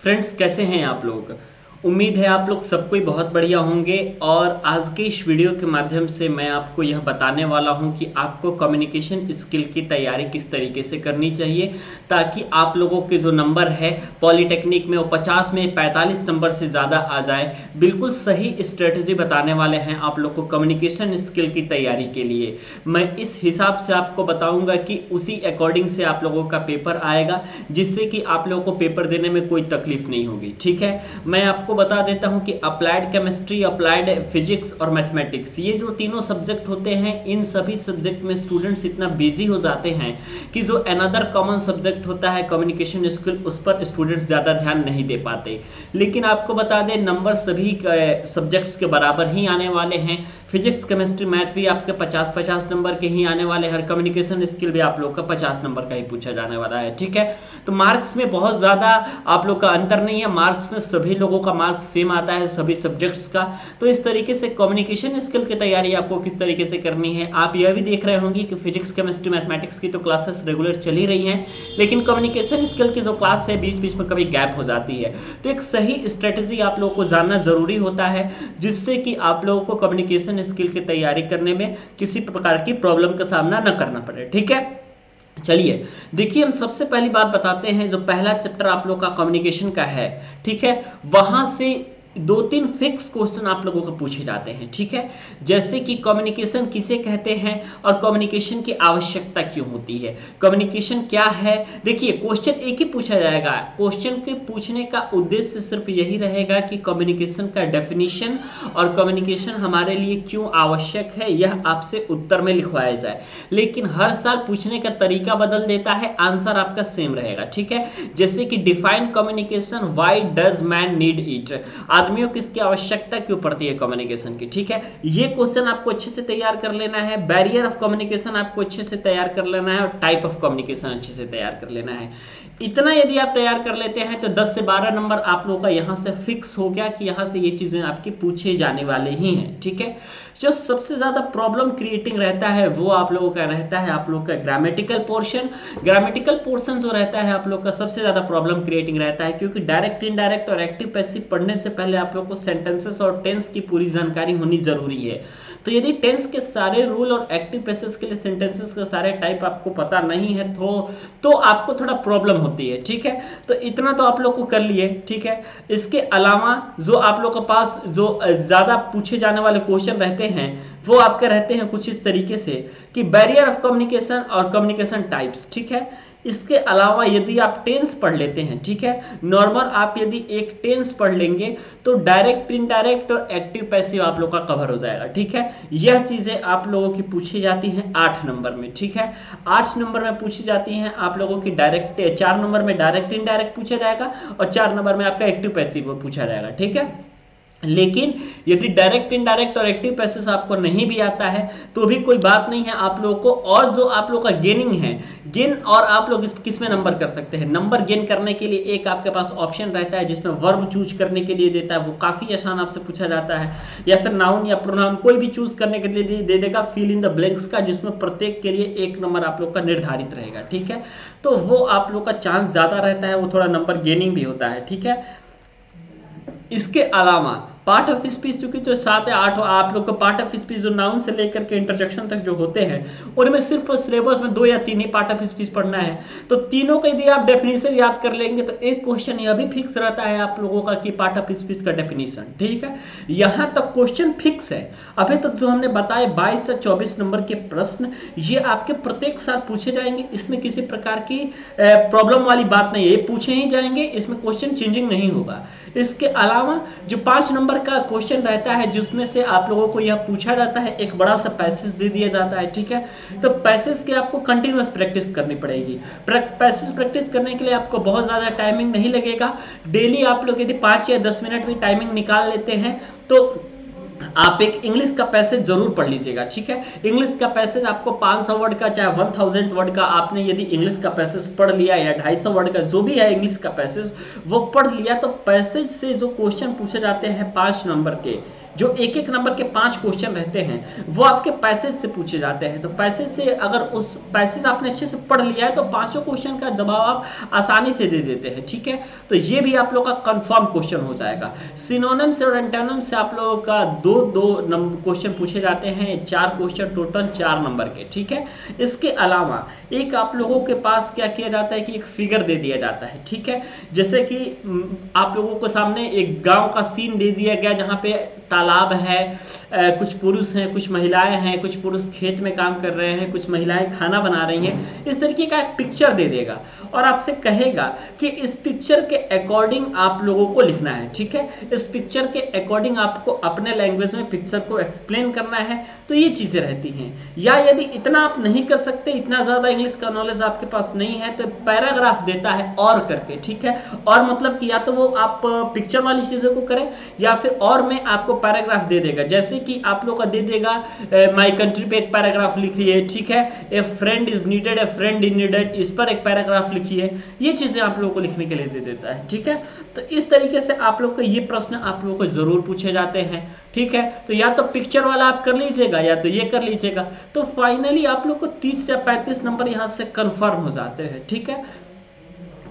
Friends, कैसे हैं आप लोग। उम्मीद है आप लोग सब कोई बहुत बढ़िया होंगे। और आज के इस वीडियो के माध्यम से मैं आपको यह बताने वाला हूं कि आपको कम्युनिकेशन स्किल की तैयारी किस तरीके से करनी चाहिए, ताकि आप लोगों के जो नंबर है पॉलिटेक्निक में वो 50 में 45 नंबर से ज़्यादा आ जाए। बिल्कुल सही स्ट्रेटजी बताने वाले हैं आप लोग को कम्युनिकेशन स्किल की तैयारी के लिए। मैं इस हिसाब से आपको बताऊंगा कि उसी अकॉर्डिंग से आप लोगों का पेपर आएगा, जिससे कि आप लोगों को पेपर देने में कोई तकलीफ नहीं होगी। ठीक है, मैं आपको बता देता हूं कि अप्लाइड केमिस्ट्री, अप्लाइड फिजिक्स और मैथमेटिक्स, ये जो तीनों सब्जेक्ट होते हैं, इन सभी सब्जेक्ट में स्टूडेंट्स इतना बिजी हो जाते हैं कि जो अनदर कॉमन सब्जेक्ट होता है कम्युनिकेशन स्किल, उस पर स्टूडेंट्स ज़्यादा ध्यान नहीं दे पाते। लेकिन आपको बता दें, नंबर सभी सब्जेक्ट्स के बराबर ही आने वाले हैं। फिजिक्स, केमिस्ट्री, मैथ भी आपके 50-50 नंबर के ही आने वाले हैं। कम्युनिकेशन स्किल भी आप लोग का 50 नंबर का ही पूछा जाने वाला है। ठीक है, तो मार्क्स में बहुत ज़्यादा आप लोग का अंतर नहीं है। मार्क्स में सभी लोगों का मार्क्स सेम आता है, सभी सब्जेक्ट्स का। तो इस तरीके से कम्युनिकेशन स्किल की तैयारी आपको किस तरीके से करनी है, आप यह भी देख रहे होंगे कि फिजिक्स, केमिस्ट्री, मैथमेटिक्स की तो क्लासेस रेगुलर चल ही रही हैं, लेकिन कम्युनिकेशन स्किल की जो क्लास है बीच बीच में कभी गैप हो जाती है। तो एक सही स्ट्रेटजी आप लोगों को जानना जरूरी होता है, जिससे कि आप लोगों को कम्युनिकेशन स्किल की तैयारी करने में किसी प्रकार की प्रॉब्लम का सामना न करना पड़े। ठीक है, चलिए देखिए, हम सबसे पहली बात बताते हैं। जो पहला चैप्टर आप लोग का कम्युनिकेशन का है, ठीक है, वहां से 2-3 फिक्स क्वेश्चन आप लोगों को पूछे जाते हैं। ठीक है, जैसे कि कम्युनिकेशन किसे कहते हैं और कम्युनिकेशन की आवश्यकता क्यों होती है, कम्युनिकेशन क्या है। देखिए, क्वेश्चन एक ही पूछा जाएगा। क्वेश्चन के पूछने का उद्देश्य सिर्फ यही रहेगा कि कम्युनिकेशन का डेफिनेशन और कम्युनिकेशन हमारे लिए क्यों आवश्यक है, यह आपसे उत्तर में लिखवाया जाए। लेकिन हर साल पूछने का तरीका बदल देता है, आंसर आपका सेम रहेगा। ठीक है, जैसे कि define communication, why does man need it, आदमियों को इसकी आवश्यकता क्यों पड़ती है कम्युनिकेशन की। ठीक है, ये क्वेश्चन आपको अच्छे से तैयार कर लेना है। बैरियर ऑफ कम्युनिकेशन आपको अच्छे से तैयार कर लेना है, और टाइप ऑफ कम्युनिकेशन अच्छे से तैयार कर लेना है। इतना यदि आप तैयार कर लेते हैं तो 10 से 12 नंबर आप लोगों का यहां से फिक्स हो गया कि यहां से ये चीजें आपकी पूछे जाने वाले ही हैं। ठीक है, जो सबसे ज्यादा प्रॉब्लम क्रिएटिंग रहता है वो आप लोगों का रहता है आप लोग का ग्रामेटिकल पोर्शन। ग्रामेटिकल पोर्शन जो रहता है आप लोग का सबसे ज्यादा प्रॉब्लम क्रिएटिंग रहता है, क्योंकि डायरेक्ट, इनडायरेक्ट और एक्टिव पैसिव पढ़ने से पहले आप लोग को सेंटेंसेस और टेंस की पूरी जानकारी होनी जरूरी है। तो यदि टेंस के सारे रूल और एक्टिव पैसिव के लिए सेंटेंसेस के सारे टाइप आपको पता नहीं है तो आपको थोड़ा प्रॉब्लम होती है। ठीक है, तो इतना तो आप लोग को कर लिए। ठीक है, इसके अलावा जो आप लोग के पास जो ज्यादा पूछे जाने वाले क्वेश्चन रहते हैं वो आपके रहते हैं कुछ इस तरीके से कि बैरियर ऑफ कम्युनिकेशन और कम्युनिकेशन टाइप्स। ठीक है, इसके अलावा यदि आप टेंस पढ़ लेते हैं, ठीक है, नॉर्मल आप यदि एक टेंस पढ़ लेंगे तो डायरेक्ट, इनडायरेक्ट और एक्टिव पैसिव आप लोग का कवर हो जाएगा। ठीक है, यह चीजें आप लोगों की पूछी जाती हैं 8 नंबर में। ठीक है, 8 नंबर में पूछी जाती हैं आप लोगों की डायरेक्ट, 4 नंबर में डायरेक्ट इनडायरेक्ट पूछा जाएगा और 4 नंबर में आपका एक्टिव पैसिव पूछा जाएगा। ठीक है, लेकिन यदि डायरेक्ट, इनडायरेक्ट और एक्टिव पैसेज आपको नहीं भी आता है तो भी कोई बात नहीं है आप लोगों को। और जो आप लोग का गेनिंग है, गेन और आप लोग किस में नंबर कर सकते हैं, नंबर गेन करने के लिए एक आपके पास ऑप्शन रहता है जिसमें वर्ब चूज करने के लिए देता है, वो काफी आसान आपसे पूछा जाता है। या फिर नाउन या प्रोनाउन कोई भी चूज करने के लिए दे देगा, फिल इन द ब्लैंक्स का, जिसमें प्रत्येक के लिए 1 नंबर आप लोग का निर्धारित रहेगा। ठीक है, तो वो आप लोग का चांस ज्यादा रहता है, वो थोड़ा नंबर गेनिंग भी होता है। ठीक है, इसके अलावा पार्ट ऑफ स्पीच, चूंकि तो 7 या 8 आप लोग को पार्ट ऑफ स्पीच जो नाउन से लेकर के इंटरजेक्शन तक जो होते हैं उनमें सिर्फ सिलेबस में 2 या 3 ही पार्ट ऑफ स्पीच पढ़ना है। तो तीनों का यदि आप डेफिनेशन याद कर लेंगे तो एक क्वेश्चन यह भी फिक्स रहता है आप लोगों का कि पार्ट ऑफ स्पीच का डेफिनेशन। ठीक है, यहां तक क्वेश्चन फिक्स है। अभी तक जो हमने बताए 22 से 24 नंबर के प्रश्न, ये आपके प्रत्येक साल पूछे जाएंगे। इसमें किसी प्रकार की प्रॉब्लम वाली बात नहीं है, ये पूछे ही जाएंगे, इसमें क्वेश्चन चेंजिंग नहीं होगा। इसके अलावा जो 5 नंबर का क्वेश्चन रहता है जिसमें से आप लोगों को यह पूछा जाता है, एक बड़ा सा पैसेज दे दिया जाता है। ठीक है, तो पैसेज की आपको कंटिन्यूअस प्रैक्टिस करनी पड़ेगी। पैसेज प्रैक्टिस करने के लिए आपको बहुत ज्यादा टाइमिंग नहीं लगेगा। डेली आप लोग यदि 5 या 10 मिनट भी टाइमिंग निकाल लेते हैं तो आप एक इंग्लिश का पैसेज जरूर पढ़ लीजिएगा। ठीक है, इंग्लिश का पैसेज आपको 500 वर्ड का चाहे 1000 वर्ड का, आपने यदि इंग्लिश का पैसेज पढ़ लिया या 250 वर्ड का जो भी है इंग्लिश का पैसेज वो पढ़ लिया, तो पैसेज से जो क्वेश्चन पूछे जाते हैं 5 नंबर के, जो एक एक नंबर के 5 क्वेश्चन रहते हैं वो आपके पैसेज से पूछे जाते हैं। तो पैसेज से अगर उस पैसेज आपने अच्छे से पढ़ लिया है तो पांचों क्वेश्चन का जवाब आप आसानी से दे देते हैं, ठीक है। तो ये भी आप लोग का कंफर्म क्वेश्चन हो जाएगा। सिनोनिम से और एंटोनिम से आप लोगों का दो दो क्वेश्चन पूछे जाते हैं, 4 क्वेश्चन टोटल 4 नंबर के, ठीक है। इसके अलावा एक आप लोगों के पास क्या किया जाता है कि एक फिगर दे दिया जाता है, ठीक है। जैसे कि आप लोगों को सामने एक गांव का सीन दे दिया गया जहां पे तालाब है, कुछ पुरुष हैं, कुछ महिलाएं हैं, कुछ पुरुष खेत में काम कर रहे हैं, कुछ महिलाएं खाना बना रही हैं। इस तरीके का एक पिक्चर दे देगा और आपसे कहेगा कि इस पिक्चर के अकॉर्डिंग आप लोगों को लिखना है, ठीक है। इस पिक्चर के अकॉर्डिंग आपको अपने लैंग्वेज में पिक्चर को एक्सप्लेन करना है। तो ये चीजें रहती हैं। या यदि इतना आप नहीं कर सकते, इतना ज्यादा इंग्लिश का नॉलेज आपके पास नहीं है, तो पैराग्राफ देता है और करके, ठीक है। और मतलब कि या तो वो आप पिक्चर वाली चीजों को करें या फिर और में आपको पैराग्राफ दे देगा। जैसे कि आप लोग का दे देगा माय कंट्री पे एक पैराग्राफ लिखिए, ठीक है। ए friend is needed, A friend is needed, इस पर एक पैराग्राफ लिखिए। ये चीजें आप लोगों को लिखने के लिए दे देता है, ठीक है। तो इस तरीके से आप लोग को ये प्रश्न आप लोगों को जरूर पूछे जाते हैं, ठीक है। तो या तो पिक्चर वाला आप कर लीजिएगा या तो ये कर लीजिएगा। तो फाइनली आप लोग को 30 या 35 नंबर यहां से कंफर्म हो जाते हैं, ठीक है।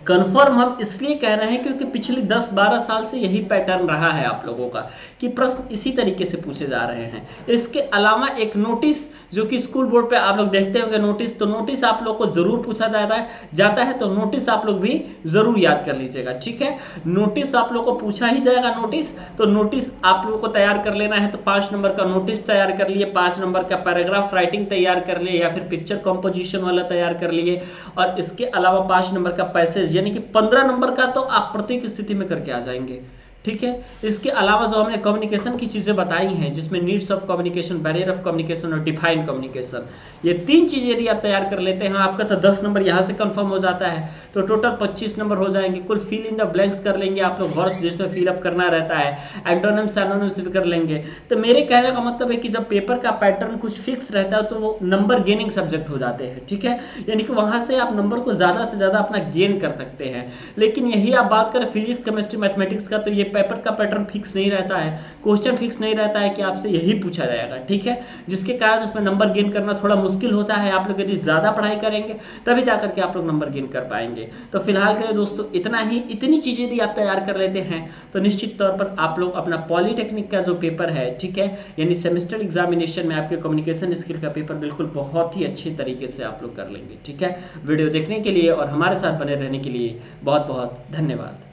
कंफर्म हम इसलिए कह रहे हैं क्योंकि पिछले 10-12 साल से यही पैटर्न रहा है आप लोगों का कि प्रश्न इसी तरीके से पूछे जा रहे हैं। इसके अलावा एक नोटिस जो कि स्कूल बोर्ड पे आप लोग देखते होंगे नोटिस, तो नोटिस आप लोग को जरूर पूछा जाता है। तो नोटिस आप लोग भी जरूर याद कर लीजिएगा, ठीक है। नोटिस आप लोग को पूछा ही जाएगा नोटिस, तो नोटिस आप लोगों को तैयार कर लेना है। तो 5 नंबर का नोटिस तैयार कर लिए, 5 नंबर का पैराग्राफ राइटिंग तैयार कर लिए या फिर पिक्चर कंपोजिशन वाला तैयार कर लिए। और इसके अलावा 5 नंबर का पैसेज, यानी कि 15 नंबर का तो आप प्रत्येक स्थिति में करके आ जाएंगे, ठीक है। इसके अलावा जो हमने कम्युनिकेशन की चीजें बताई हैं, जिसमें needs of communication, barrier of communication और डिफाइन कम्युनिकेशन, ये 3 चीजें यदि आप तैयार कर लेते हैं आपका तो 10 नंबर यहां से कंफर्म हो जाता है। तो टोटल 25 नंबर हो जाएंगे। कुल फिल इन द ब्लैंक्स कर लेंगे आप लोग, वर्ड्स जिसमें फिल अप करना रहता है, एंटोनिम सिनोनिम्स भी कर लेंगे। तो मेरे कहने का मतलब है कि जब पेपर का पैटर्न कुछ फिक्स रहता है तो वो नंबर गेनिंग सब्जेक्ट हो जाते हैं, ठीक है। यानी कि वहां से आप नंबर को ज्यादा से ज्यादा अपना गेन कर सकते हैं। लेकिन यही आप बात करें फिजिक्स, केमिस्ट्री, मैथमेटिक्स का, तो ये पेपर का पैटर्न फिक्स नहीं रहता है, क्वेश्चन फिक्स नहीं रहता है कि आपसे यही पूछा जाएगा, ठीक है। जिसके कारण उसमें नंबर गेन करना थोड़ा मुश्किल होता है। आप लोग यदि ज्यादा पढ़ाई करेंगे तभी जाकर के आप लोग नंबर गेन कर पाएंगे। तो फिलहाल के लिए दोस्तों इतना ही। इतनी चीजें यदि आप तैयार कर लेते हैं तो निश्चित तौर पर आप लोग अपना पॉलिटेक्निक का जो पेपर है, ठीक है, यानी सेमेस्टर एग्जामिनेशन में आपके कम्युनिकेशन स्किल का पेपर बिल्कुल बहुत ही अच्छे तरीके से आप लोग कर लेंगे, ठीक है। वीडियो देखने के लिए और हमारे साथ बने रहने के लिए बहुत बहुत धन्यवाद।